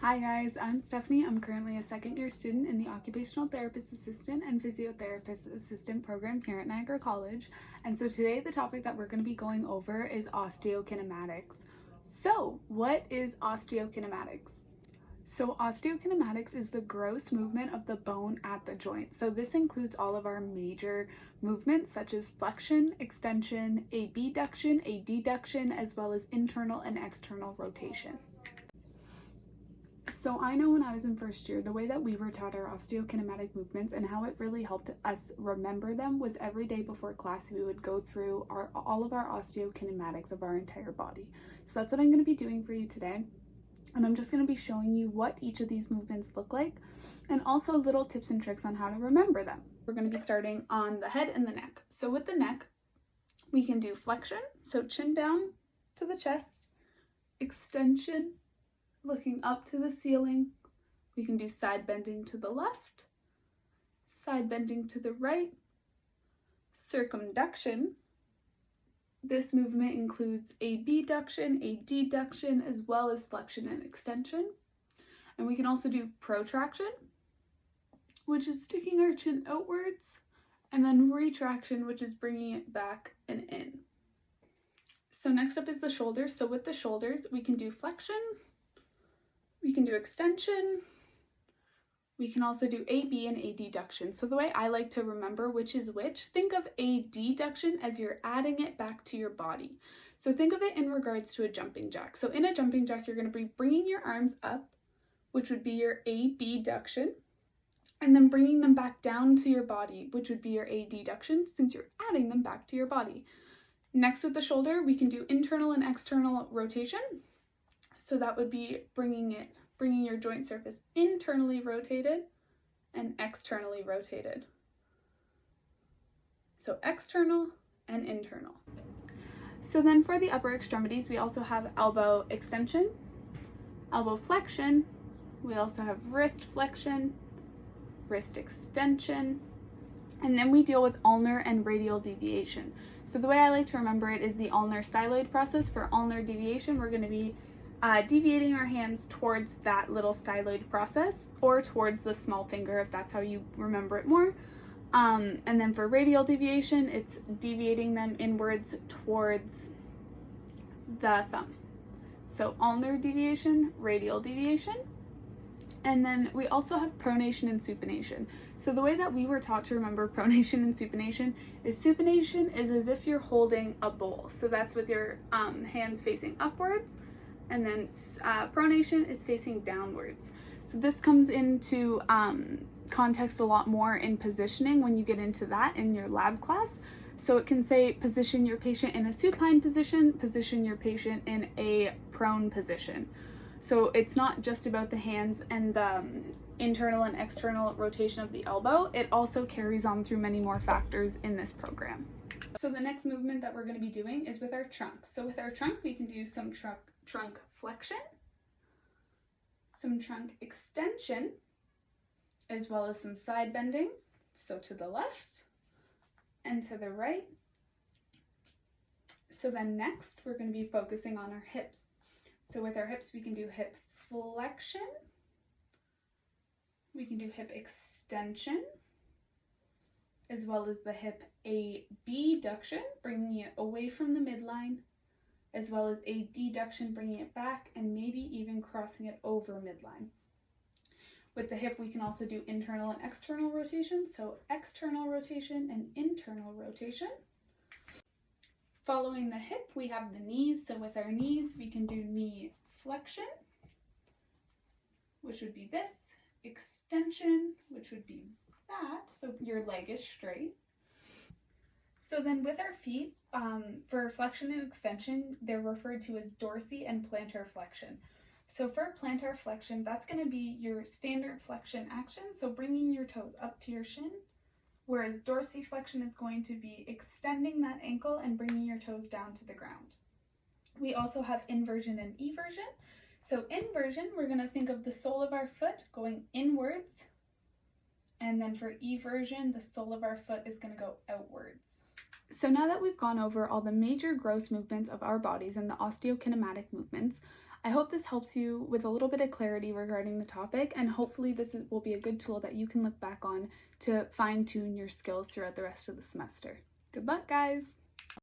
Hi guys, I'm Stephanie. I'm currently a second year student in the Occupational Therapist Assistant and Physiotherapist Assistant program here at Niagara College. And so today the topic that we're going to be going over is osteokinematics. So what is osteokinematics? So osteokinematics is the gross movement of the bone at the joint. So this includes all of our major movements such as flexion, extension, abduction, adduction, as well as internal and external rotation. So I know when I was in first year, the way that we were taught our osteokinematic movements and how it really helped us remember them was every day before class we would go through all of our osteokinematics of our entire body. So that's what I'm going to be doing for you today. And I'm just going to be showing you what each of these movements look like and also little tips and tricks on how to remember them. We're going to be starting on the head and the neck. So with the neck, we can do flexion, so chin down to the chest, extension, looking up to the ceiling. We can do side bending to the left, side bending to the right, circumduction. This movement includes abduction, adduction, as well as flexion and extension. And we can also do protraction, which is sticking our chin outwards, and then retraction, which is bringing it back and in. So next up is the shoulders. So with the shoulders, we can do flexion, we can do extension, we can also do AB and adduction. So the way I like to remember which is which, think of adduction as you're adding it back to your body. So think of it in regards to a jumping jack. So in a jumping jack, you're going to be bringing your arms up, which would be your abduction, and then bringing them back down to your body, which would be your adduction, since you're adding them back to your body. Next with the shoulder, we can do internal and external rotation. So that would be bringing your joint surface internally rotated and externally rotated. So external and internal. So then for the upper extremities, we also have elbow extension, elbow flexion. We also have wrist flexion, wrist extension, and then we deal with ulnar and radial deviation. So the way I like to remember it is the ulnar styloid process. For ulnar deviation, we're going to be deviating our hands towards that little styloid process or towards the small finger if that's how you remember it more. And then for radial deviation, it's deviating them inwards towards the thumb. So ulnar deviation, radial deviation. And then we also have pronation and supination. So the way that we were taught to remember pronation and supination is as if you're holding a bowl. So that's with your hands facing upwards. And then pronation is facing downwards. So this comes into context a lot more in positioning when you get into that in your lab class. So it can say position your patient in a supine position, position your patient in a prone position. So it's not just about the hands and the internal and external rotation of the elbow. It also carries on through many more factors in this program. So the next movement that we're going to be doing is with our trunk. So with our trunk, we can do some trunk flexion, some trunk extension, as well as some side bending. So to the left and to the right. So then next, we're going to be focusing on our hips. So with our hips, we can do hip flexion, we can do hip extension, as well as the hip abduction, bringing it away from the midline, as well as adduction, bringing it back, and maybe even crossing it over midline. With the hip, we can also do internal and external rotation, so external rotation and internal rotation. Following the hip, we have the knees. So with our knees, we can do knee flexion, which would be this, extension, which would be that, so your leg is straight. So then with our feet, for flexion and extension, they're referred to as dorsi and plantar flexion. So for plantar flexion, that's going to be your standard flexion action, so bringing your toes up to your shin, whereas dorsiflexion is going to be extending that ankle and bringing your toes down to the ground. We also have inversion and eversion. So inversion, we're going to think of the sole of our foot going inwards, and then for eversion, the sole of our foot is going to go outwards. So now that we've gone over all the major gross movements of our bodies and the osteokinematic movements, I hope this helps you with a little bit of clarity regarding the topic, and hopefully this will be a good tool that you can look back on to fine-tune your skills throughout the rest of the semester. Good luck, guys!